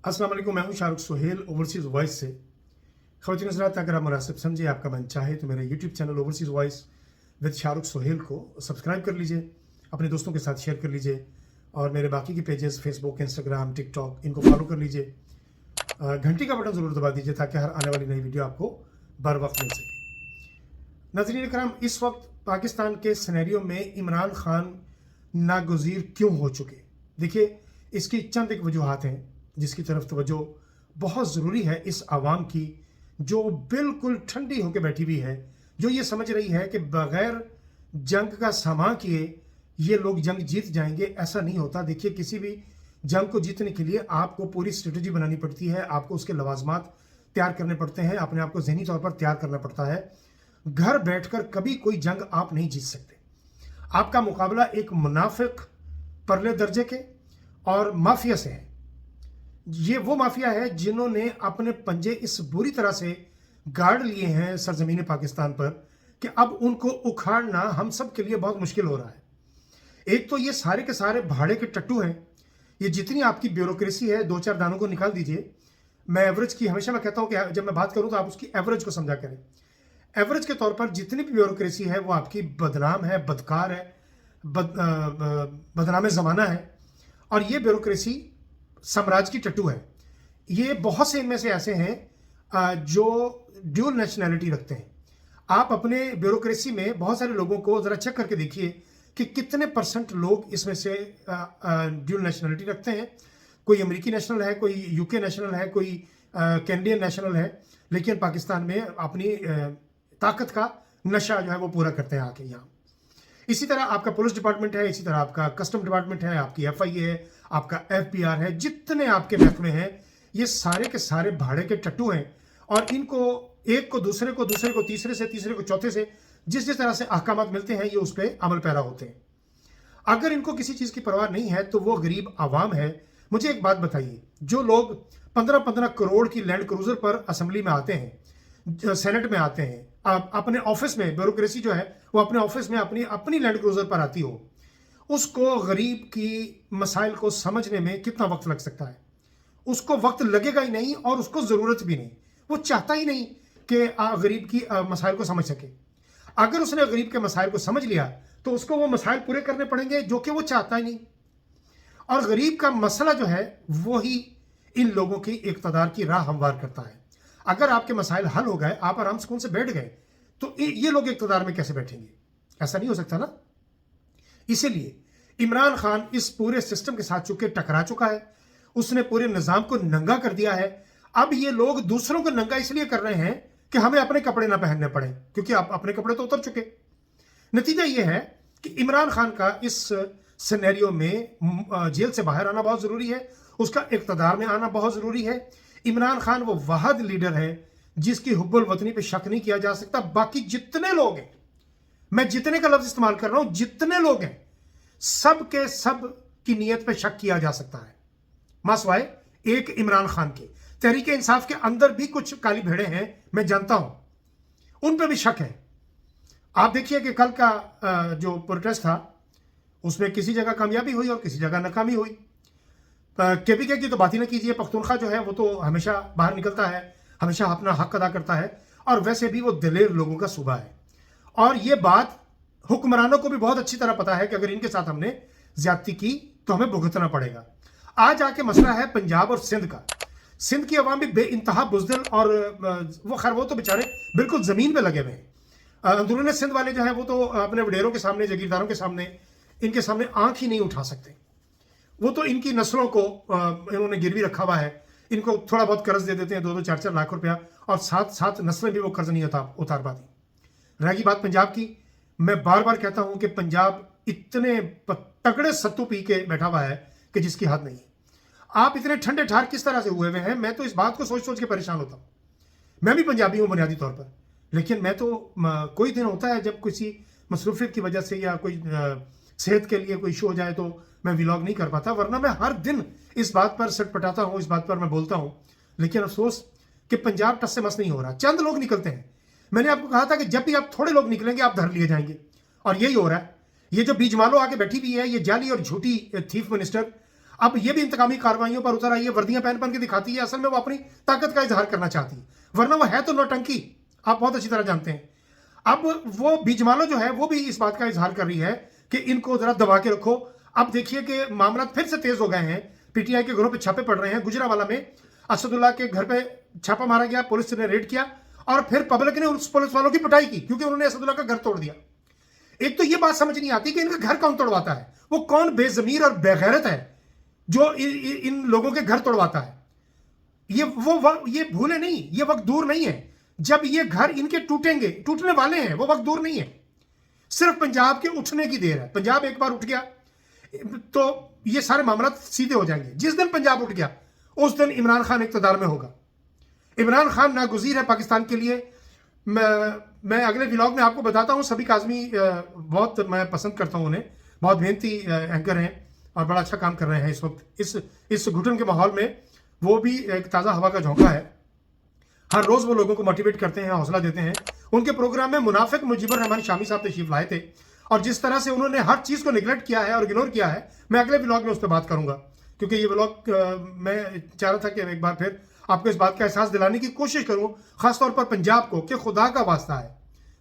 अस्सलाम वालेकुम, मैं हूं शाहरुख सोहेल ओवरसीज़ वॉइस से। ख़वातीन हज़रात, अगर आप मुनासिब समझे, आपका मन चाहे तो मेरे YouTube channel overseas voice with Shahrukh Sohail को सब्सक्राइब कर लीजिए, अपने दोस्तों के साथ शेयर कर लीजिए और मेरे बाकी के पेजेस फेसबुक, इंस्टाग्राम, टिकटॉक इनको फॉलो कर लीजिए। घंटी का बटन ज़रूर दबा दीजिए ताकि हर आने वाली नई वीडियो आपको बर वक्त मिल सके। नाज़रीन करम, इस वक्त पाकिस्तान के सिनेरियो में इमरान खान नागुज़ीर क्यों हो चुके? देखिए, इसकी चंद एक वजूहात हैं जिसकी तरफ तवज्जो बहुत ज़रूरी है इस आवाम की, जो बिल्कुल ठंडी होकर बैठी हुई है, जो ये समझ रही है कि बग़ैर जंग का सामा किए ये लोग जंग जीत जाएंगे। ऐसा नहीं होता। देखिए, किसी भी जंग को जीतने के लिए आपको पूरी स्ट्रेटजी बनानी पड़ती है, आपको उसके लवाजमात तैयार करने पड़ते हैं, अपने आप को ज़हनी तौर पर तैयार करना पड़ता है। घर बैठकर कभी कोई जंग आप नहीं जीत सकते। आपका मुकाबला एक मुनाफिक परले दर्जे के और माफिया से है। ये वो माफिया है जिन्होंने अपने पंजे इस बुरी तरह से गाड़ लिए हैं सरजमीन पाकिस्तान पर कि अब उनको उखाड़ना हम सब के लिए बहुत मुश्किल हो रहा है। एक तो ये सारे के सारे भाड़े के टट्टू हैं। ये जितनी आपकी ब्यूरोक्रेसी है, दो चार दानों को निकाल दीजिए। मैं एवरेज की हमेशा मैं कहता हूं कि जब मैं बात करूं तो आप उसकी एवरेज को समझा करें। एवरेज के तौर पर जितनी भी ब्यूरोक्रेसी है वो आपकी बदनाम है, बदकार है, बदनाम ज़माना है। और ये ब्यूरोक्रेसी साम्राज्य की टट्टू है। ये बहुत से इनमें से ऐसे हैं जो ड्यूल नेशनैलिटी रखते हैं। आप अपने ब्यूरोक्रेसी में बहुत सारे लोगों को ज़रा चेक करके देखिए कि कितने परसेंट लोग इसमें से ड्यूल नेशनैलिटी रखते हैं। कोई अमेरिकी नेशनल है, कोई यूके नेशनल है, कोई कैनेडियन नेशनल है, लेकिन पाकिस्तान में अपनी ताकत का नशा जो है वो पूरा करते हैं आके यहाँ। इसी तरह आपका पुलिस डिपार्टमेंट है, इसी तरह आपका कस्टम डिपार्टमेंट है, आपकी एफआईए है, आपका एफपीआर है, जितने आपके महकमे हैं ये सारे के सारे भाड़े के टट्टू हैं। और इनको एक को दूसरे को, दूसरे को तीसरे से, तीसरे को चौथे से जिस जिस तरह से अहकामात मिलते हैं ये उस पर अमल पैरा होते हैं। अगर इनको किसी चीज़ की परवाह नहीं है तो वो गरीब आवाम है। मुझे एक बात बताइए, जो लोग 15-15 करोड़ की लैंड क्रूजर पर असेंबली में आते हैं, सेनेट में आते हैं, अपने ऑफिस में ब्यूरोक्रेसी जो है वो अपने ऑफिस में अपनी लैंड क्रूजर पर आती हो, उसको गरीब की मसाइल को समझने में कितना वक्त लग सकता है? उसको वक्त लगेगा ही नहीं और उसको ज़रूरत भी नहीं। वो चाहता ही नहीं कि गरीब की मसाइल को समझ सके। अगर उसने गरीब के मसाइल को समझ लिया तो उसको वो मसाइल पूरे करने पड़ेंगे जो कि वो चाहता ही नहीं। और गरीब का मसला जो है वही इन लोगों की इक़्तिदार की राह हमवार करता है। अगर आपके मसाइल हल हो गए, आप आराम सुकून से बैठ गए, तो ये लोग इक़्तिदार में कैसे बैठेंगे? ऐसा नहीं हो सकता ना। इसीलिए इमरान खान इस पूरे सिस्टम के साथ चुके टकरा चुका है। उसने पूरे निज़ाम को नंगा कर दिया है। अब ये लोग दूसरों को नंगा इसलिए कर रहे हैं कि हमें अपने कपड़े ना पहनने पड़े, क्योंकि आप अपने कपड़े तो उतर चुके। नतीजा ये है कि इमरान खान का इस सिनेरियो में जेल से बाहर आना बहुत ज़रूरी है, उसका इक़्तिदार में आना बहुत ज़रूरी है। इमरान खान वो वाहिद लीडर है जिसकी हुब्बुल वतनी पे शक नहीं किया जा सकता। बाकी जितने लोग हैं, मैं जितने का लफ्ज़ इस्तेमाल कर रहा हूं, जितने लोग हैं, सब के सब की नीयत पे शक किया जा सकता है, मासवाए एक इमरान खान के। तहरीक इंसाफ के अंदर भी कुछ काली भेड़े हैं, मैं जानता हूं, उन पर भी शक है। आप देखिए कि कल का जो प्रोटेस्ट था उसमें किसी जगह कामयाबी हुई और किसी जगह नाकामी हुई। केपीके की तो बात ही ना कीजिए। पख्तूनख्वा जो है वो तो हमेशा बाहर निकलता है, हमेशा अपना हक अदा करता है और वैसे भी वो दिलेर लोगों का सूबा है। और ये बात हुक्मरानों को भी बहुत अच्छी तरह पता है कि अगर इनके साथ हमने ज्यादती की तो हमें भुगतना पड़ेगा। आज आके मसला है पंजाब और सिंध का। सिंध की अवाम भी बेइंतहा बुज़दिल और वो तो बेचारे बिल्कुल ज़मीन पे लगे हुए हैं। अंदरूनी सिंध वाले जो है वो तो अपने वडेरों के सामने, जागीरदारों के सामने, इनके सामने आंख ही नहीं उठा सकते। वो तो इनकी नस्लों को इन्होंने गिरवी रखा हुआ है। इनको थोड़ा बहुत कर्ज दे देते हैं, 2-2, 4-4 लाख रुपया, और साथ नस्लें भी वो कर्ज नहीं उतार पाती। रह गई बात पंजाब की, मैं बार बार कहता हूं कि पंजाब इतने तगड़े सत्तू पी के बैठा हुआ है कि जिसकी हद नहीं है। आप इतने ठंडे ठार किस तरह से हुए हुए हैं? मैं तो इस बात को सोच सोच के परेशान होता हूं। मैं भी पंजाबी हूं बुनियादी तौर पर, लेकिन मैं तो कोई दिन होता है जब किसी मसरूफियत की वजह से या कोई सेहत के लिए कोई इशू हो जाए तो मैं व्लॉग नहीं कर पाता, वरना मैं हर दिन इस बात पर सटपटाता हूं, इस बात पर मैं बोलता हूं। लेकिन अफसोस कि पंजाब टस से मस नहीं हो रहा। चंद लोग निकलते हैं। मैंने आपको कहा था कि जब भी आप थोड़े लोग निकलेंगे आप धर लिए जाएंगे, और यही हो रहा है। ये जो बीजमालो आके बैठी हुई है, ये जाली और झूठी थीफ मिनिस्टर, अब ये भी इंतकामी कार्रवाइयों पर उतर आई है, वर्दियां पहन के दिखाती है, असल में वो अपनी ताकत का इजहार करना चाहती है, वरना वो है तो नौटंकी, आप बहुत अच्छी तरह जानते हैं। अब वो बीजमालो जो है वो भी इस बात का इजहार कर रही है कि इनको जरा दबा के रखो। अब देखिए कि मामला फिर से तेज हो गए हैं, पीटीआई के घरों पे छापे पड़ रहे हैं। गुजरावाला में असदुल्ला के घर पे छापा मारा गया, पुलिस ने रेड किया और फिर पब्लिक ने उस पुलिस वालों की पिटाई की क्योंकि उन्होंने असदुल्ला का घर तोड़ दिया। एक तो ये बात समझ नहीं आती कि इनका घर कौन तोड़वाता है, वो कौन बेजमीर और बेगैरत है जो इन लोगों के घर तोड़वाता है। ये भूले नहीं, ये वक्त दूर नहीं है जब ये घर इनके टूटेंगे, टूटने वाले हैं, वो वक्त दूर नहीं है। सिर्फ पंजाब के उठने की देर है। पंजाब एक बार उठ गया तो ये सारे मामला सीधे हो जाएंगे। जिस दिन पंजाब उठ गया उस दिन इमरान खान इक़्तिदार में होगा। इमरान खान नागुज़ीर है पाकिस्तान के लिए। मैं अगले व्लॉग में आपको बताता हूँ। सभी काज़मी बहुत मैं पसंद करता हूँ उन्हें, बहुत मेहनती एंकर हैं और बड़ा अच्छा काम कर रहे हैं इस वक्त। इस घुटन के माहौल में वो भी एक ताज़ा हवा का झोंका है। हर रोज़ वो लोगों को मोटिवेट करते हैं, हौसला देते हैं। उनके प्रोग्राम में मुनाफिक मुजीबर रहमान शामी साहब तशरीफ लाए थे और जिस तरह से उन्होंने हर चीज़ को निगलेक्ट किया है और इग्नोर किया है, मैं अगले व्लॉग में उस पर बात करूंगा। क्योंकि ये व्लॉग मैं चाह रहा था कि एक बार फिर आपको इस बात का एहसास दिलाने की कोशिश करूं, खासतौर पर पंजाब को, कि खुदा का वास्ता है,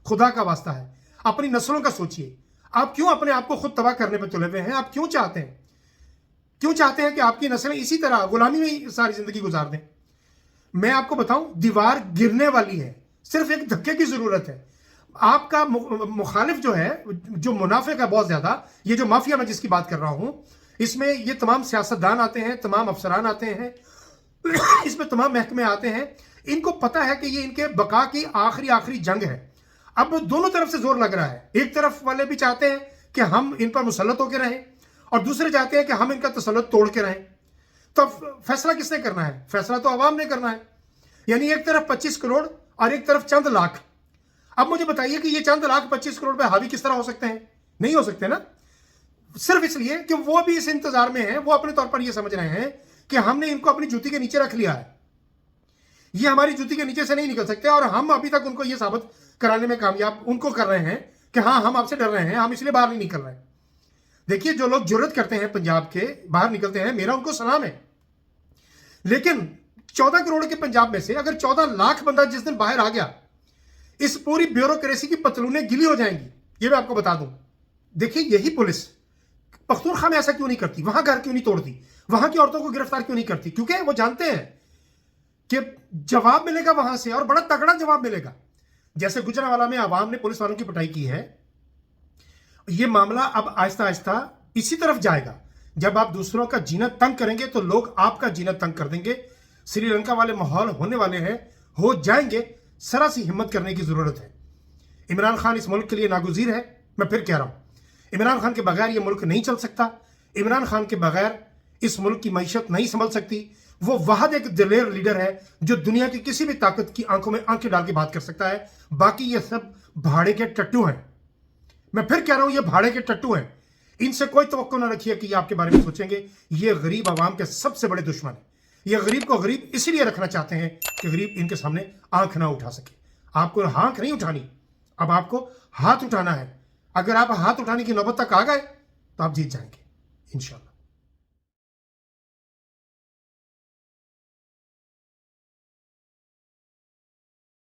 खुदा का वास्ता है, अपनी नस्लों का सोचिए। आप क्यों अपने आप को खुद तबाह करने पर तुले हुए हैं? आप क्यों चाहते हैं कि आपकी नस्लें इसी तरह गुलामी में ही सारी जिंदगी गुजार दें? मैं आपको बताऊं, दीवार गिरने वाली है, सिर्फ एक धक्के की जरूरत है। आपका मुखालिफ जो है, जो मुनाफिक है बहुत ज्यादा, ये जो माफिया मैं जिसकी बात कर रहा हूं, इसमें ये तमाम सियासतदान आते हैं, तमाम अफसरान आते हैं, इसमें तमाम महकमे आते हैं। इनको पता है कि ये इनके बका की आखिरी जंग है। अब दोनों तरफ से जोर लग रहा है। एक तरफ वाले भी चाहते हैं कि हम इन पर मुसल्लत होकर रहें और दूसरे चाहते हैं कि हम इनका तसल्लुत तोड़ के रहें। तो फैसला किसने करना है? फैसला तो आवाम ने करना है। यानी एक तरफ 25 करोड़ और एक तरफ चंद लाख। अब मुझे बताइए कि ये चंद लाख 25 करोड़ पे हावी किस तरह हो सकते हैं? नहीं हो सकते ना। सिर्फ इसलिए कि वो भी इस इंतजार में है, वो अपने तौर पर ये समझ रहे हैं कि हमने इनको अपनी जूती के नीचे रख लिया है, ये हमारी जूती के नीचे से नहीं निकल सकते। और हम अभी तक उनको ये साबित कराने में कामयाब उनको कर रहे हैं कि हाँ, हम आपसे डर रहे हैं, हम इसलिए बाहर नहीं निकल रहे हैं। देखिए, जो लोग जुर्रत करते हैं पंजाब के, बाहर निकलते हैं, मेरा उनको सलाम है। लेकिन 14 करोड़ के पंजाब में से अगर 14 लाख बंदा जिस दिन बाहर आ गया, इस पूरी ब्यूरोक्रेसी की पतलूनें गिली हो जाएंगी, ये मैं आपको बता दूं। देखिए, यही पुलिस पख्तूनख्वा में ऐसा क्यों नहीं करती, वहां घर क्यों नहीं तोड़ती, वहां की औरतों को गिरफ्तार क्यों नहीं करती? क्योंकि वो जानते हैं कि जवाब मिलेगा वहां से, और बड़ा तगड़ा जवाब मिलेगा। जैसे गुजरांवाला में आवाम ने पुलिस वालों की पिटाई की है, ये मामला अब आहिस्ता आहिस्ता इसी तरफ जाएगा। जब आप दूसरों का जीना तंग करेंगे तो लोग आपका जीना तंग कर देंगे। श्रीलंका वाले माहौल होने वाले हैं, हो जाएंगे। जरा सी हिम्मत करने की जरूरत है। इमरान खान इस मुल्क के लिए नागुज़ीर है। मैं फिर कह रहा हूं, इमरान खान के बगैर ये मुल्क नहीं चल सकता। इमरान खान के बगैर इस मुल्क की मईशत नहीं संभल सकती। वो वाहद एक दिलेर लीडर है जो दुनिया की किसी भी ताकत की आंखों में आंखें डाल के बात कर सकता है। बाकी ये सब भाड़े के टट्टू हैं। मैं फिर कह रहा हूं, ये भाड़े के टट्टू हैं। इनसे कोई तवक्को ना रखिए कि ये आपके बारे में सोचेंगे। ये गरीब आवाम के सबसे बड़े दुश्मन है। ये गरीब को गरीब इसीलिए रखना चाहते हैं कि गरीब इनके सामने आंख ना उठा सके। आपको आंख नहीं उठानी, अब आपको हाथ उठाना है। अगर आप हाथ उठाने की नौबत तक आ गए तो आप जीत जाएंगे इंशाअल्लाह।